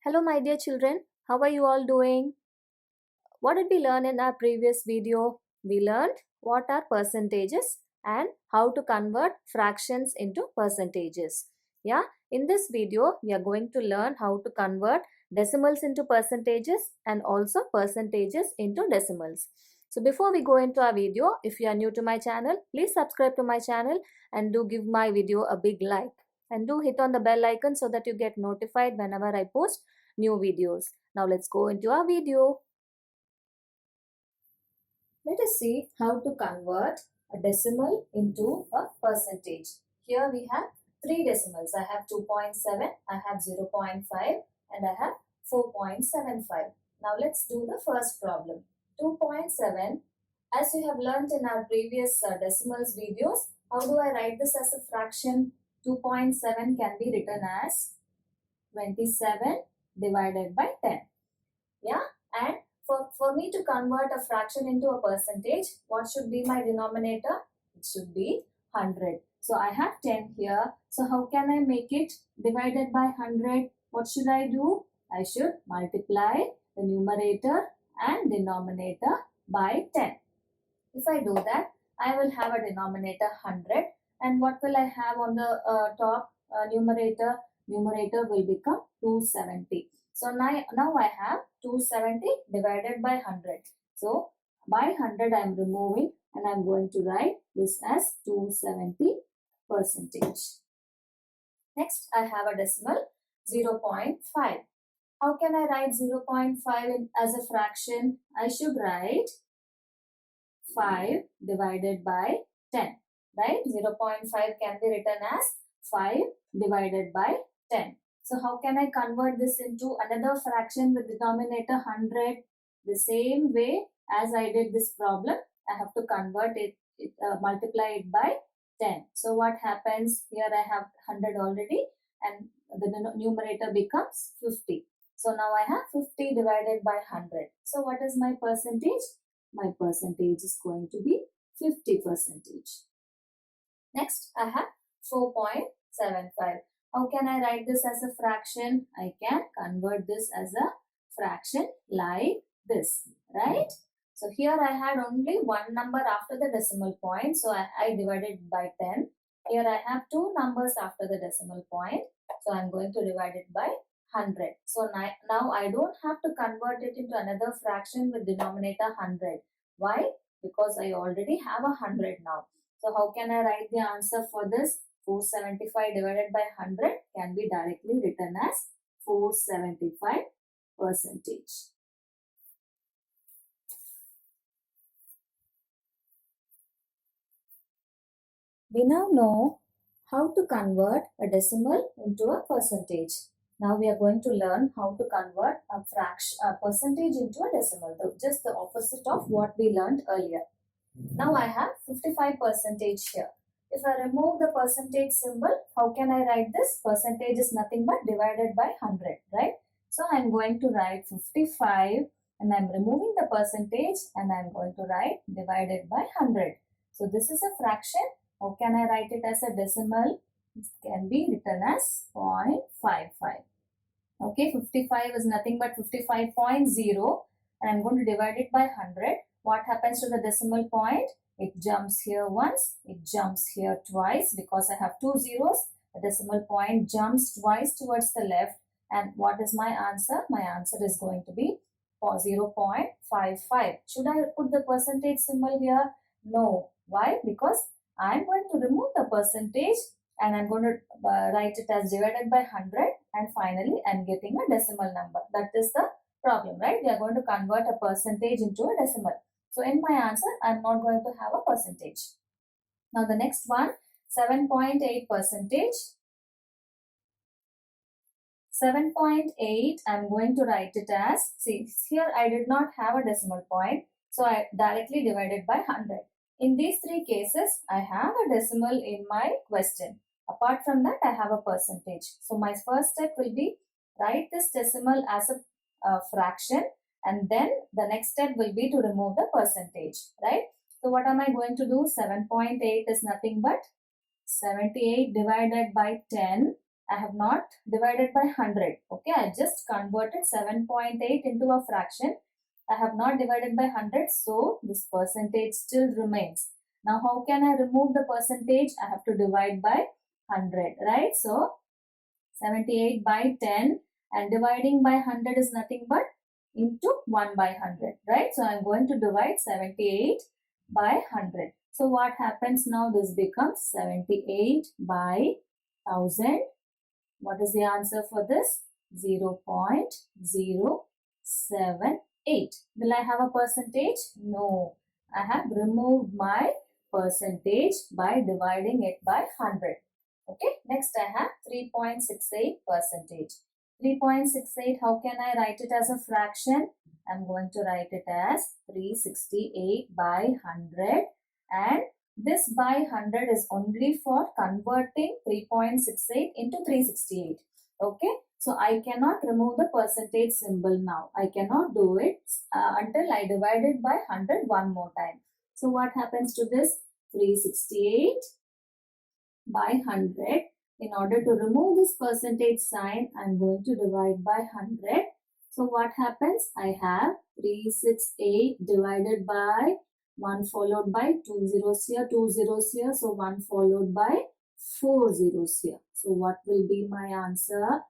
Hello my dear children, how are you all doing? What did we learn in our previous video? We learned what are percentages and how to convert fractions into percentages. Yeah, in this video we are going to learn how to convert decimals into percentages and also percentages into decimals. So before we go into our video, if you are new to my channel, please subscribe to my channel and do give my video a big like. And do hit on the bell icon so that you get notified whenever I post new videos. Now let's go into our video. Let us see how to convert a decimal into a percentage. Here we have three decimals. I have 2.7, I have 0.5 and I have 4.75. Now let's do the first problem. 2.7, as you have learnt in our previous decimals videos, how do I write this as a fraction? 2.7 can be written as 27 divided by 10. Yeah, and for me to convert a fraction into a percentage, what should be my denominator? It should be 100. So I have 10 here. So how can I make it divided by 100? What should I do? I should multiply the numerator and denominator by 10. If I do that, I will have a denominator 100. And what will I have on the top numerator? Numerator will become 270. So now I have 270 divided by 100. So by 100 I am removing and I am going to write this as 270 percentage. Next I have a decimal 0.5. How can I write 0.5 as a fraction? I should write 5 divided by 10. Right? 0.5 can be written as 5 divided by 10. So how can I convert this into another fraction with denominator 100? The same way as I did this problem, I have to convert it, multiply it by 10. So what happens? Here I have 100 already and the numerator becomes 50. So now I have 50 divided by 100. So what is my percentage? My percentage is going to be 50 percentage. Next, I have 4.75. How can I write this as a fraction? I can convert this as a fraction like this, right? So here I had only one number after the decimal point. So I divided by 10. Here I have two numbers after the decimal point. So I'm going to divide it by 100. So now I don't have to convert it into another fraction with denominator 100. Why? Because I already have a 100 now. So how can I write the answer for this? 475 divided by 100 can be directly written as 475 percentage. We now know how to convert a decimal into a percentage. Now we are going to learn how to convert a percentage into a decimal, just the opposite of what we learned earlier. Now I have 55 percentage here. If I remove the percentage symbol, how can I write this? Percentage is nothing but divided by 100, right? So I am going to write 55 and I am removing the percentage and I am going to write divided by 100. So this is a fraction. How can I write it as a decimal? It can be written as 0.55. Okay, 55 is nothing but 55.0 and I am going to divide it by 100. What happens to the decimal point? It jumps here once, it jumps here twice because I have two zeros. The decimal point jumps twice towards the left. And what is my answer? My answer is going to be 0.55. Should I put the percentage symbol here? No. Why? Because I am going to remove the percentage and I am going to write it as divided by 100 and finally I am getting a decimal number. That is the problem, right? We are going to convert a percentage into a decimal. So in my answer, I am not going to have a percentage. Now the next one, 7.8 percentage. 7.8, I am going to write it as, see here I did not have a decimal point. So I directly divided by 100. In these three cases, I have a decimal in my question. Apart from that, I have a percentage. So my first step will be write this decimal as a fraction. And then the next step will be to remove the percentage, right? So what am I going to do? 7.8 is nothing but 78 divided by 10 I have not divided by 100. Okay, I just converted 7.8 into a fraction. I have not divided by 100, so this percentage still remains. Now, how can I remove the percentage? I have to divide by 100, right? So, 78 by 10 and dividing by 100 is nothing but into 1 by 100, right? So, I am going to divide 78 by 100. So, what happens now? This becomes 78 by 1000. What is the answer for this? 0.078. Will I have a percentage? No. I have removed my percentage by dividing it by 100. Okay. Next I have 3.68 percentage. 3.68, how can I write it as a fraction? I'm going to write it as 368 by 100, and this by 100 is only for converting 3.68 into 368. Okay. So I cannot remove the percentage symbol now. I cannot do it until I divide it by 100 one more time. So what happens to this? 368 by 100. In order to remove this percentage sign, I am going to divide by 100. So what happens? I have 368 divided by 1 followed by 2 zeros here, 2 zeros here. So 1 followed by 4 zeros here. So what will be my answer?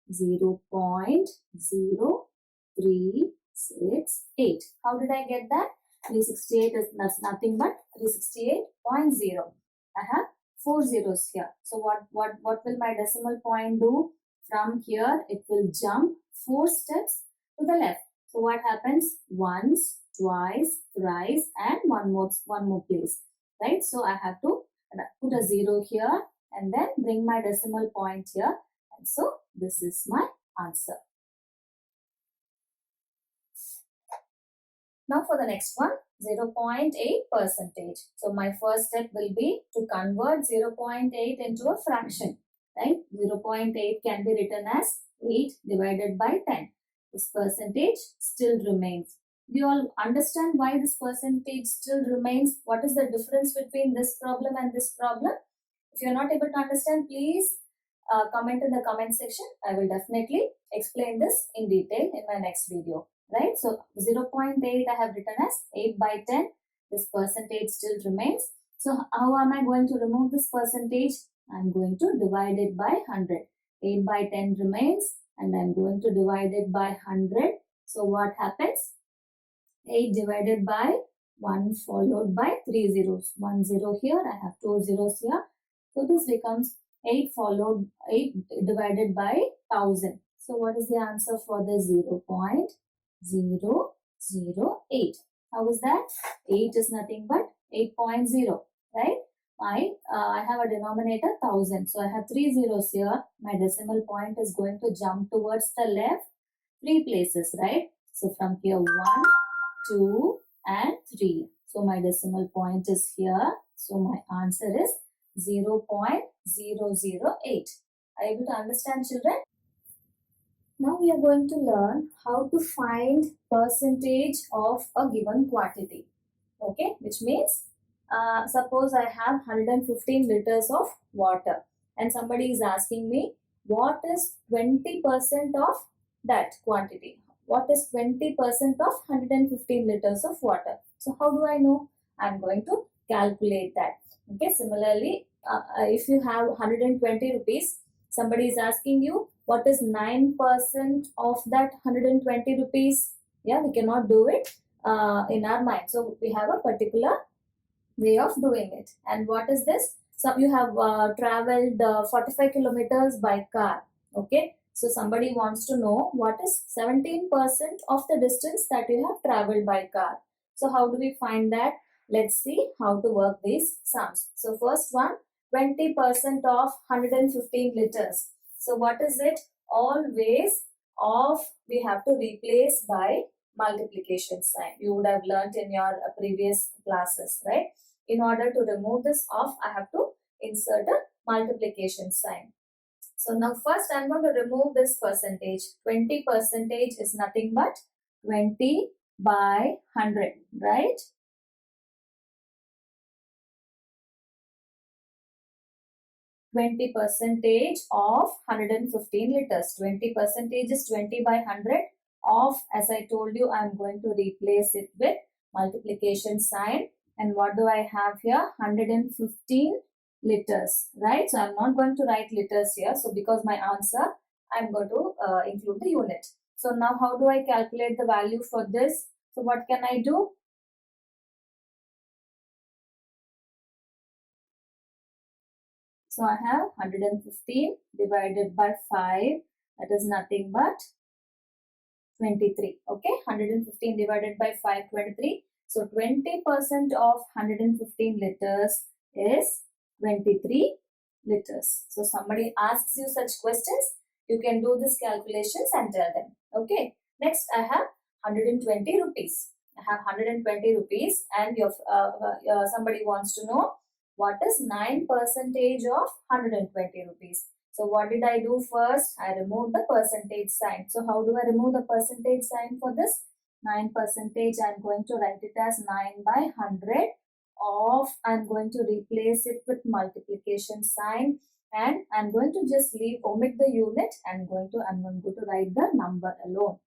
0.0368. How did I get that? 368 is nothing but 368.0. I have 4 zeros here. So what will my decimal point do? From here, it will jump 4 steps to the left. So what happens? Once, twice, thrice, and one more place, right? So I have to put a 0 here and then bring my decimal point here. And so this is my answer. Now for the next one, 0.8 percentage. So my first step will be to convert 0.8 into a fraction, right? 0.8 can be written as 8 divided by 10. This percentage still remains. Do you all understand why this percentage still remains? What is the difference between this problem and this problem? If you are not able to understand, please comment in the comment section. I will definitely explain this in detail in my next video. Right? So 0.8 I have written as 8 by 10. This percentage still remains. So how am I going to remove this percentage? I am going to divide it by 100. 8 by 10 remains and I am going to divide it by 100. So what happens? 8 divided by 1 followed by 3 zeros. 1 0 here. I have 2 zeros here. So this becomes 8 divided by 1000. So what is the answer for the 0.008? How is that? 8 is nothing but 8.0, right? I have a denominator 1000. So I have 3 zeros here. My decimal point is going to jump towards the left 3 places, right? So from here 1, 2 and 3. So my decimal point is here. So my answer is 0.008. Are you able to understand, children? Now we are going to learn how to find percentage of a given quantity. Okay, which means suppose I have 115 liters of water and somebody is asking me what is 20% of that quantity. What is 20% of 115 liters of water? So how do I know? I am going to calculate that. Okay, similarly, if you have 120 rupees, somebody is asking you what is 9% of that 120 rupees? Yeah, we cannot do it in our mind. So we have a particular way of doing it. And what is this? So you have traveled 45 kilometers by car. Okay. So somebody wants to know what is 17% of the distance that you have traveled by car. So how do we find that? Let's see how to work these sums. So first one, 20% of 115 liters. So what is it? Always we have to replace by multiplication sign. You would have learnt in your previous classes, right? In order to remove this off, I have to insert a multiplication sign. So now first I am going to remove this percentage. 20% is nothing but 20 by 100, right? 20 percentage of 115 liters. 20 percentage is 20 by 100 of, as I told you, I am going to replace it with multiplication sign. And what do I have here? 115 liters, right? So I'm not going to write liters here. So because my answer, I'm going to include the unit. So now how do I calculate the value for this? So what can I do? So I have 115 divided by 5, that is nothing but 23. Okay, 115 divided by 5, 23. So 20% of 115 liters is 23 liters. So somebody asks you such questions, you can do these calculations and tell them. Okay, next I have 120 rupees. I have 120 rupees and somebody wants to know what is 9% of 120 rupees. So what did I do first? I removed the percentage sign. So how do I remove the percentage sign for this? 9%, I'm going to write it as 9 by 100 of, I'm going to replace it with multiplication sign, and I'm going to just omit the unit, I'm going to write the number alone.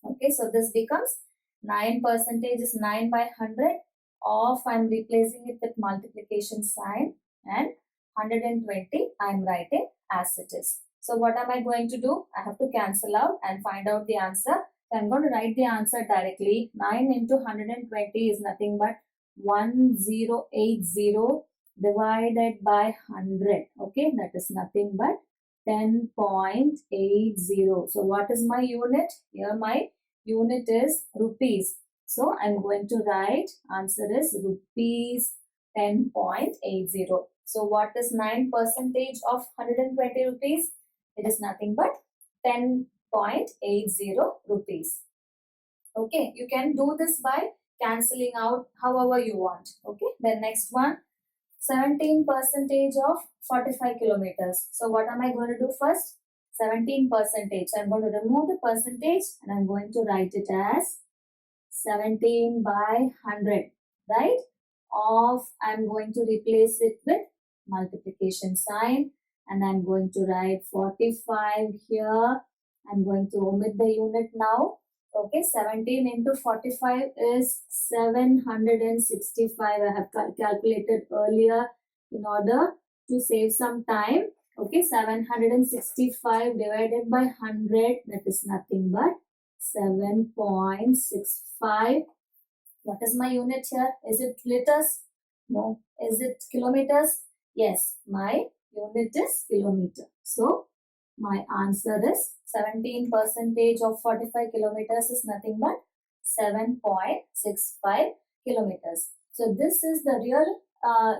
Okay, so this becomes 9% is 9 by 100 of, I'm replacing it with multiplication sign, and 120 I'm writing as it is. So what am I going to do? I have to cancel out and find out the answer. So I'm going to write the answer directly. 9 into 120 is nothing but 1080 divided by 100. Okay, that is nothing but 10.80. So what is my unit? Here my unit is rupees. So I'm going to write answer is rupees 10.80. So what is 9% of 120 rupees? It is nothing but 10.80 rupees. Okay, you can do this by cancelling out however you want. Okay, then next one, 17% of 45 kilometers. So what am I going to do first? 17%. So I'm going to remove the percentage and I'm going to write it as 17 by 100, right? Of, I'm going to replace it with multiplication sign and I'm going to write 45 here. I'm going to omit the unit now. Okay, 17 into 45 is 765. I have calculated earlier in order to save some time. Okay, 765 divided by 100, that is nothing but 7.65. What is my unit here? Is it liters? No. Is it kilometers? Yes, my unit is kilometer. So my answer is 17% of 45 kilometers is nothing but 7.65 kilometers. So this is the real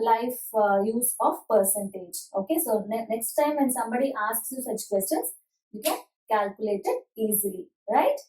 life use of percentage. Okay, so next time when somebody asks you such questions, you can calculate it easily, right?